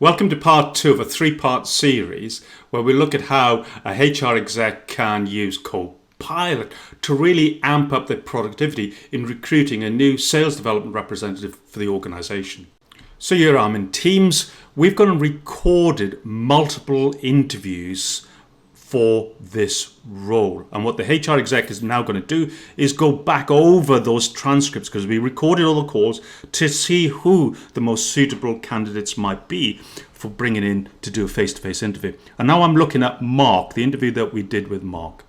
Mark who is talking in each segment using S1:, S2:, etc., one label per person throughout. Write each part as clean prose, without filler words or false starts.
S1: Welcome to part 2 of a 3-part series where we look at how a HR exec can use Copilot to really amp up their productivity in recruiting a new sales development representative for the organization. So here I'm in Teams. We've gone and recorded multiple interviews for this role. And what the HR exec is now going to do is go back over those transcripts because we recorded all the calls to see who the most suitable candidates might be for bringing in to do a face-to-face interview. And now I'm looking at Mark, the interview that we did with Mark.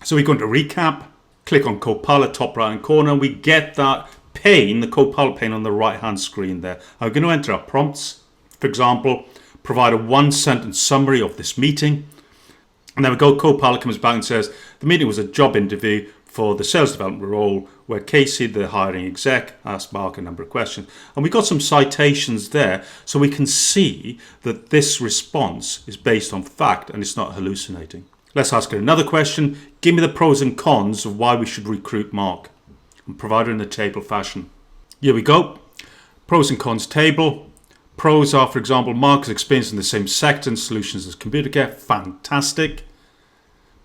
S1: So we're going to recap, click on Copilot top right hand corner, and we get that pane, the Copilot pane on the right hand screen there. I'm going to enter our prompts. For example, provide a 1-sentence summary of this meeting. And then we go, Copilot comes back and says, the meeting was a job interview for the sales development role where Casey, the hiring exec, asked Mark a number of questions. And we got some citations there so we can see that this response is based on fact and it's not hallucinating. Let's ask it another question. Give me the pros and cons of why we should recruit Mark. And provide it in the table fashion. Here we go. Pros and cons table. Pros are, for example, Mark has experience in the same sector and solutions as computer care. Fantastic.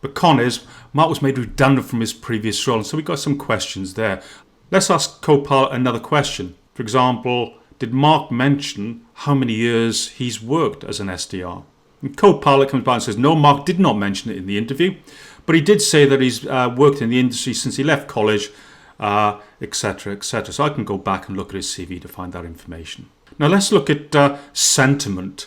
S1: But con is, Mark was made redundant from his previous role. And so we got some questions there. Let's ask Copilot another question. For example, did Mark mention how many years he's worked as an SDR? And Copilot comes back and says, no, Mark did not mention it in the interview. But he did say that he's worked in the industry since he left college, etc., etc. So I can go back and look at his CV to find that information. Now let's look at sentiment,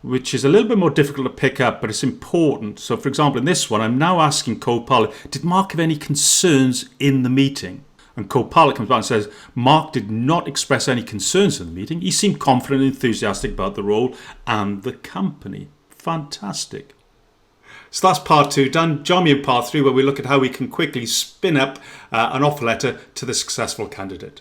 S1: which is a little bit more difficult to pick up, but it's important. So for example, in this one, I'm now asking Copilot, did Mark have any concerns in the meeting? And Copilot comes back and says, Mark did not express any concerns in the meeting. He seemed confident and enthusiastic about the role and the company. Fantastic. So that's part 2 done. Join me in part 3 where we look at how we can quickly spin up an offer letter to the successful candidate.